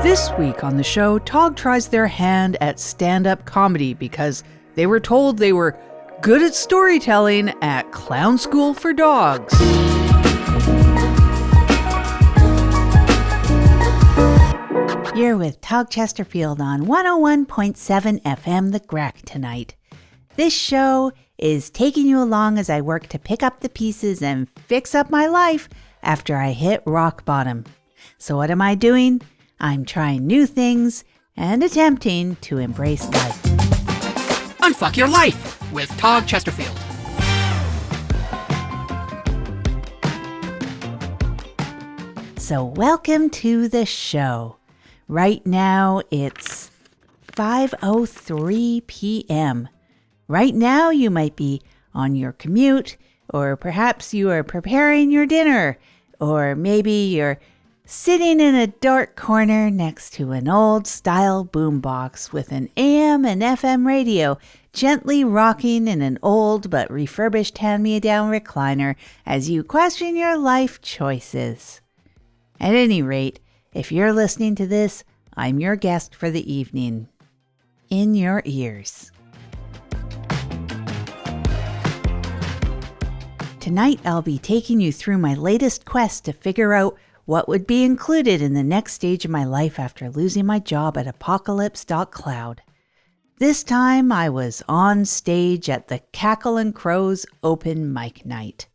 This week on the show, Tog tries their hand at stand-up comedy because they were told they were good at storytelling at Clown School for Dogs. You're with Tog Chesterfield on 101.7 FM The Grack tonight. This show is taking you along as I work to pick up the pieces and fix up my life after I hit rock bottom. So what am I doing? I'm trying new things and attempting to embrace life. Unfuck your life with Tog Chesterfield. So welcome to the show. Right now it's 5:03 p.m. Right now you might be on your commute, or perhaps you are preparing your dinner, or maybe you're sitting in a dark corner next to an old-style boombox with an AM and FM radio gently rocking in an old but refurbished hand-me-down recliner as you question your life choices. At any rate, if you're listening to this, I'm your guest for the evening. In your ears. Tonight, I'll be taking you through my latest quest to figure out what would be included in the next stage of my life after losing my job at Apocalypse.Cloud. This time, I was on stage at the Cackle and Crow's open mic night.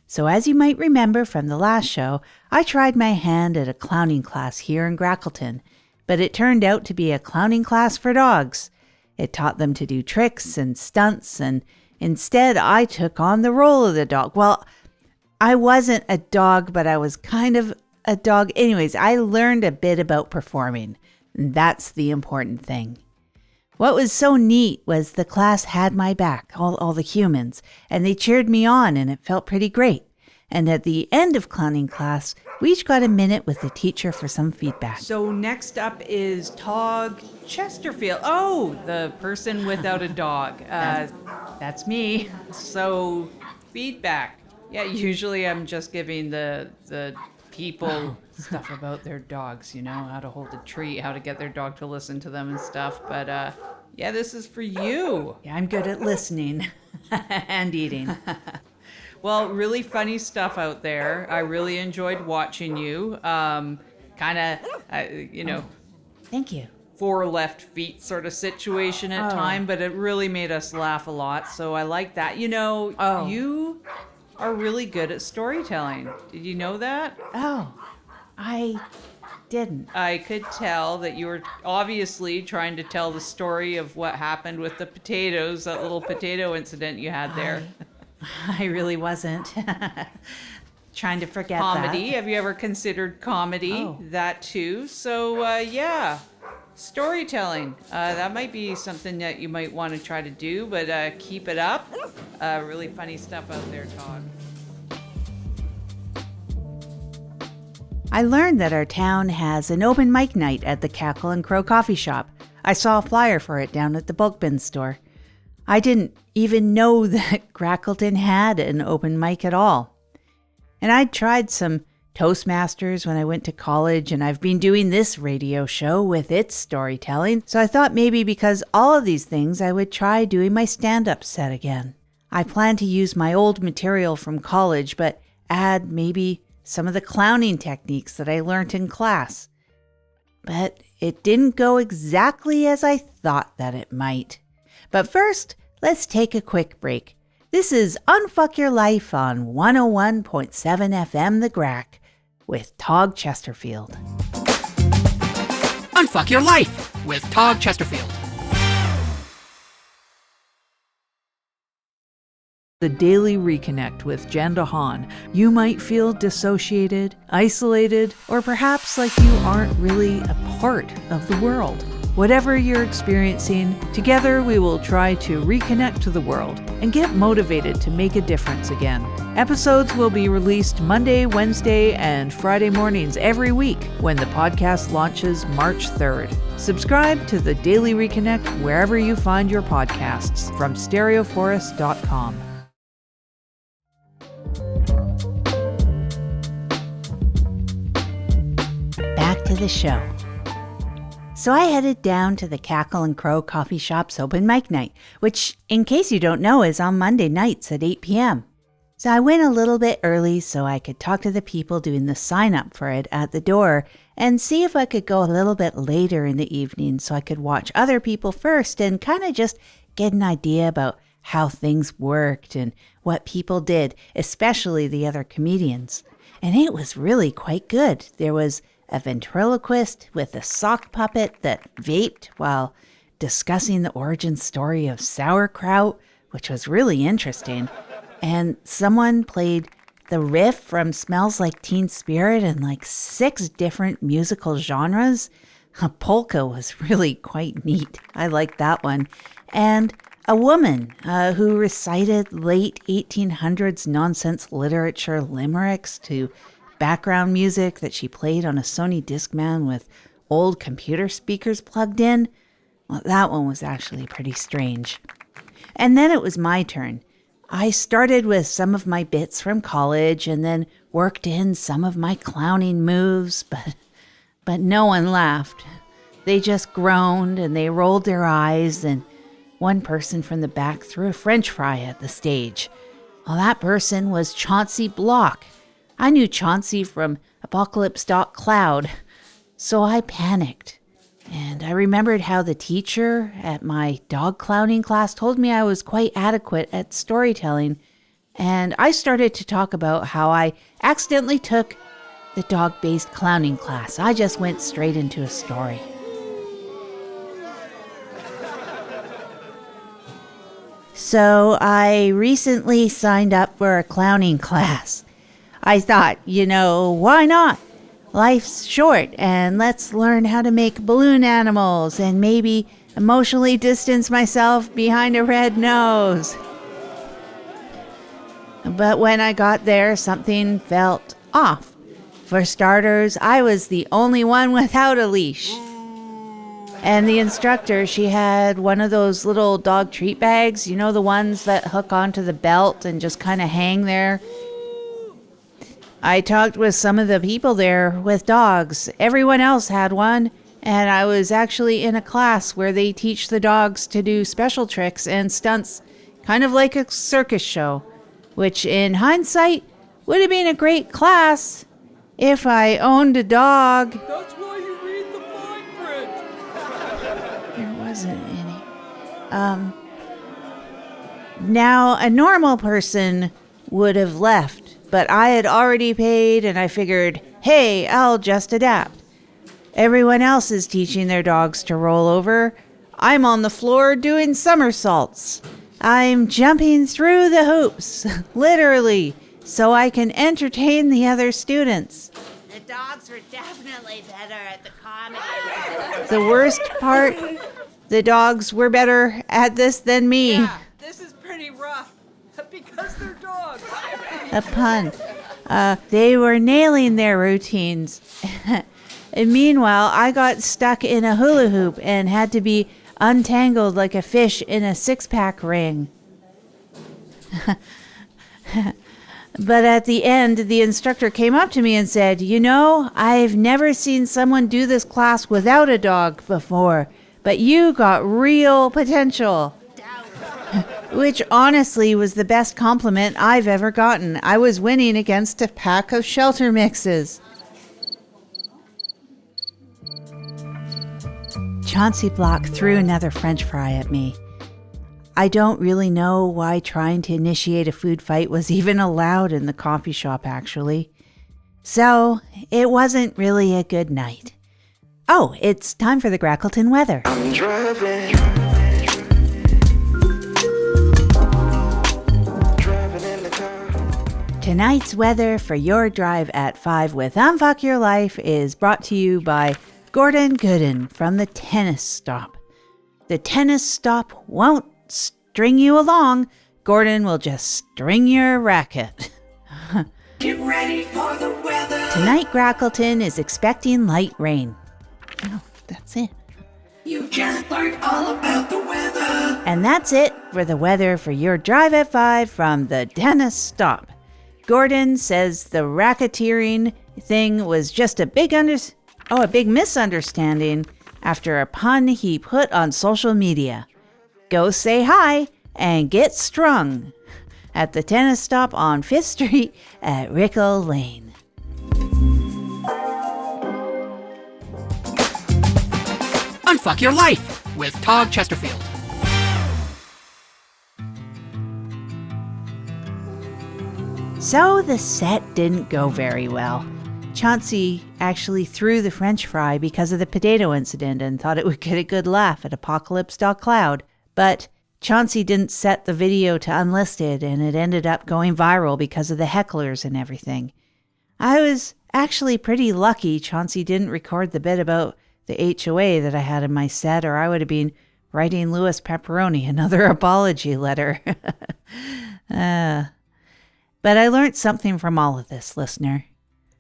So as you might remember from the last show, I tried my hand at a clowning class here in Grackleton, but it turned out to be a clowning class for dogs. It taught them to do tricks and stunts, and instead I took on the role of the dog. Well, I wasn't a dog, but I was kind of a dog. Anyways, I learned a bit about performing, and that's the important thing. What was so neat was the class had my back, all the humans, and they cheered me on, and it felt pretty great. And at the end of clowning class, we each got a minute with the teacher for some feedback. So next up is Tog Chesterfield. Oh, the person without a dog. That's me. So feedback. Yeah, usually I'm just giving the people stuff about their dogs, you know, how to hold a treat, how to get their dog to listen to them and stuff. But yeah, this is for you. Yeah, I'm good at listening and eating. Well, really funny stuff out there. I really enjoyed watching you. Thank you. 4 left feet sort of situation at time, but it really made us laugh a lot. So I like that. You know, you are really good at storytelling. Did you know that? Oh, I didn't. I could tell that you were obviously trying to tell the story of what happened with the potatoes, that little potato incident you had there. I really wasn't. Trying to forget comedy. that. Have you ever considered comedy? Oh. That too. So, yeah. Storytelling. That might be something that you might want to try to do, but keep it up. Really funny stuff out there, Todd. I learned that our town has an open mic night at the Cackle and Crow coffee shop. I saw a flyer for it down at the bulk bin store. I didn't even know that Grackleton had an open mic at all. And I'd tried some Toastmasters when I went to college, and I've been doing this radio show with its storytelling, so I thought maybe because all of these things I would try doing my stand-up set again. I plan to use my old material from college, but add maybe some of the clowning techniques that I learned in class. But it didn't go exactly as I thought that it might. But first, let's take a quick break. This is Unfuck Your Life on 101.7 FM The Grack with Tog Chesterfield. Unfuck your life with Tog Chesterfield. The Daily Reconnect with deHaan. You might feel dissociated, isolated, or perhaps like you aren't really a part of the world. Whatever you're experiencing, together we will try to reconnect to the world and get motivated to make a difference again. Episodes will be released Monday, Wednesday, and Friday mornings every week when the podcast launches March 3rd. Subscribe to the Daily Reconnect wherever you find your podcasts from StereoForest.com. to the show. So I headed down to the Cackle and Crow Coffee Shop's open mic night, which, in case you don't know, is on Monday nights at 8 p.m. So I went a little bit early so I could talk to the people doing the sign up for it at the door and see if I could go a little bit later in the evening so I could watch other people first and kind of just get an idea about how things worked and what people did, especially the other comedians. And it was really quite good. There was a ventriloquist with a sock puppet that vaped while discussing the origin story of sauerkraut, which was really interesting. And someone played the riff from Smells Like Teen Spirit in like 6 different musical genres. A polka was really quite neat. I liked that one. And a woman who recited late 1800s nonsense literature limericks to background music that she played on a Sony Discman with old computer speakers plugged in. Well, that one was actually pretty strange. And then it was my turn. I started with some of my bits from college and then worked in some of my clowning moves, but no one laughed. They just groaned and they rolled their eyes, and one person from the back threw a French fry at the stage. Well, that person was Chauncey Block. I knew Chauncey from Apocalypse.Cloud, so I panicked. And I remembered how the teacher at my dog clowning class told me I was quite adequate at storytelling, and I started to talk about how I accidentally took the dog-based clowning class. I just went straight into a story. So I recently signed up for a clowning class. I thought, why not? Life's short, and let's learn how to make balloon animals and maybe emotionally distance myself behind a red nose. But when I got there, something felt off. For starters, I was the only one without a leash. And the instructor, she had one of those little dog treat bags, the ones that hook onto the belt and just kind of hang there. I talked with some of the people there with dogs. Everyone else had one, and I was actually in a class where they teach the dogs to do special tricks and stunts, kind of like a circus show, which in hindsight would have been a great class if I owned a dog. That's why you read the fine print. There wasn't any. Now, a normal person would have left. But I had already paid, and I figured, hey, I'll just adapt. Everyone else is teaching their dogs to roll over. I'm on the floor doing somersaults. I'm jumping through the hoops, literally, so I can entertain the other students. The dogs were definitely better at the comedy. The worst part, the dogs were better at this than me. Yeah, this is pretty rough, because they're dogs. A pun. They were nailing their routines. And meanwhile, I got stuck in a hula hoop and had to be untangled like a fish in a 6-pack ring. But at the end, the instructor came up to me and said, I've never seen someone do this class without a dog before, but you got real potential. Which honestly was the best compliment I've ever gotten. I was winning against a pack of shelter mixes. Chauncey Block threw another French fry at me. I don't really know why trying to initiate a food fight was even allowed in the coffee shop, actually. So, it wasn't really a good night. Oh, it's time for the Grackleton weather. I'm driving. Tonight's weather for your drive at 5 with Unfuck Your Life is brought to you by Gordon Gooden from the Tennis Stop. The Tennis Stop won't string you along. Gordon will just string your racket. Get ready for the weather. Tonight, Grackleton is expecting light rain. Oh, that's it. You just learned all about the weather. And that's it for the weather for your drive at 5 from the Tennis Stop. Gordon says the racketeering thing was just a big Oh, a big misunderstanding after a pun he put on social media. Go say hi and get strung at the tennis stop on 5th Street at Rickle Lane. Unfuck your life with Tog Chesterfield. So the set didn't go very well. Chauncey actually threw the French fry because of the potato incident and thought it would get a good laugh at apocalypse.cloud. But Chauncey didn't set the video to unlisted and it ended up going viral because of the hecklers and everything. I was actually pretty lucky Chauncey didn't record the bit about the HOA that I had in my set, or I would have been writing Louis Pepperoni another apology letter. But I learned something from all of this, listener.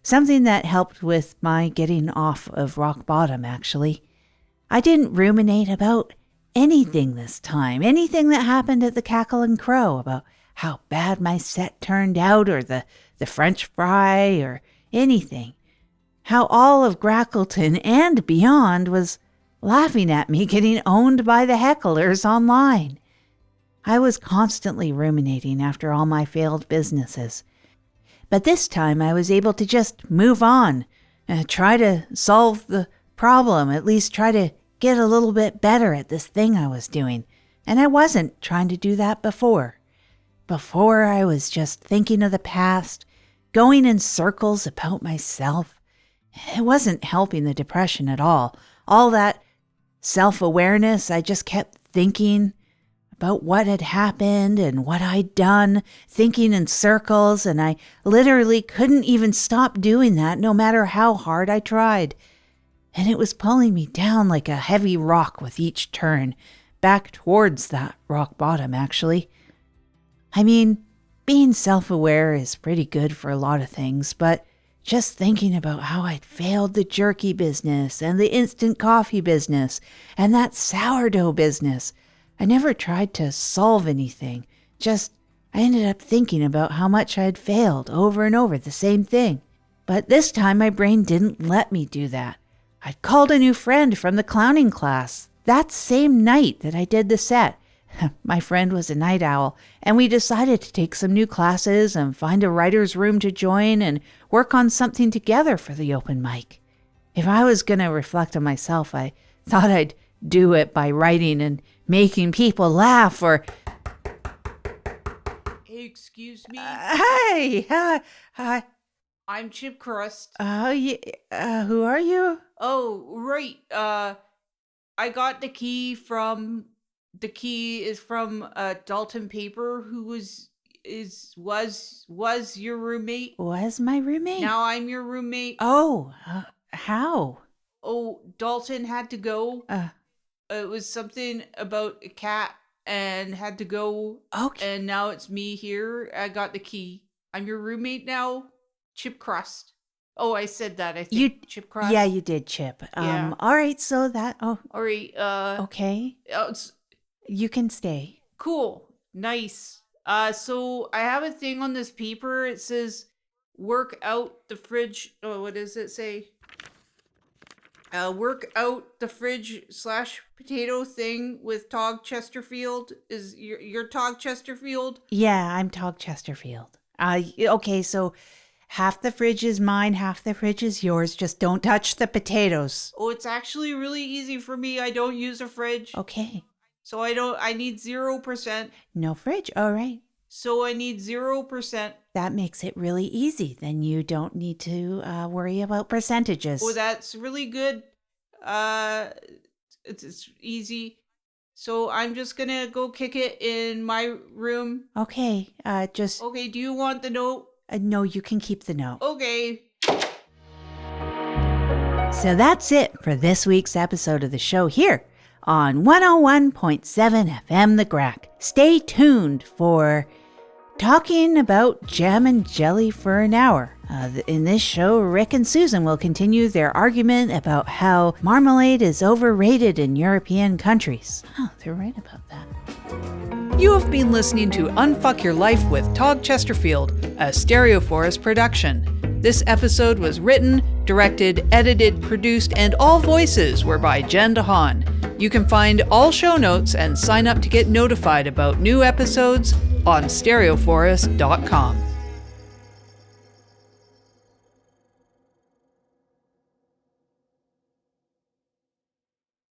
Something that helped with my getting off of rock bottom, actually. I didn't ruminate about anything this time. Anything that happened at the Cackle and Crow, about how bad my set turned out, or the French fry, or anything. How all of Grackleton and beyond was laughing at me getting owned by the hecklers online. I was constantly ruminating after all my failed businesses. But this time I was able to just move on, try to solve the problem, at least try to get a little bit better at this thing I was doing. And I wasn't trying to do that before. Before I was just thinking of the past, going in circles about myself. It wasn't helping the depression at all. All that self-awareness, I just kept thinking about what had happened and what I'd done, thinking in circles, and I literally couldn't even stop doing that no matter how hard I tried. And it was pulling me down like a heavy rock with each turn, back towards that rock bottom, actually. I mean, being self-aware is pretty good for a lot of things, but just thinking about how I'd failed the jerky business and the instant coffee business and that sourdough business, I never tried to solve anything. I ended up thinking about how much I had failed over and over the same thing. But this time my brain didn't let me do that. I'd called a new friend from the clowning class that same night that I did the set. My friend was a night owl, and we decided to take some new classes and find a writer's room to join and work on something together for the open mic. If I was going to reflect on myself, I thought I'd do it by writing and making people laugh, or... Hey, excuse me. Hi. I'm Chip Crust. Who are you? Oh, right. I got the key from... The key is from Dalton Paper, who was your roommate. Was my roommate? Now I'm your roommate. Oh, how? Oh, Dalton had to go. It was something about a cat and had to go. Okay. And now it's me here. I got the key. I'm your roommate now, Chip Crust. Oh, I said that, I think. Chip Crust? Yeah, you did, Chip. Yeah. All right, so that... Oh. All right. Okay. You can stay. Cool. Nice. So I have a thing on this paper. It says, work out the fridge. Oh, what does it say? Work out the fridge/potato thing with Tog Chesterfield. Is your Tog Chesterfield? Yeah, I'm Tog Chesterfield. Okay, so half the fridge is mine, half the fridge is yours. Just don't touch the potatoes. Oh, it's actually really easy for me. I don't use a fridge. Okay. So I need 0%. No fridge, all right. So I need 0%. That makes it really easy. Then you don't need to worry about percentages. Oh, that's really good. It's easy. So I'm just gonna go kick it in my room. Okay, Okay, do you want the note? No, you can keep the note. Okay. So that's it for this week's episode of the show here on 101.7 FM The Grack. Stay tuned for talking about jam and jelly for an hour. In this show, Rick and Susan will continue their argument about how marmalade is overrated in European countries. Oh, they're right about that. You have been listening to Unfuck Your Life with Tog Chesterfield, a StereoForest production. This episode was written, directed, edited, produced, and all voices were by deHaan. You can find all show notes and sign up to get notified about new episodes on StereoForest.com.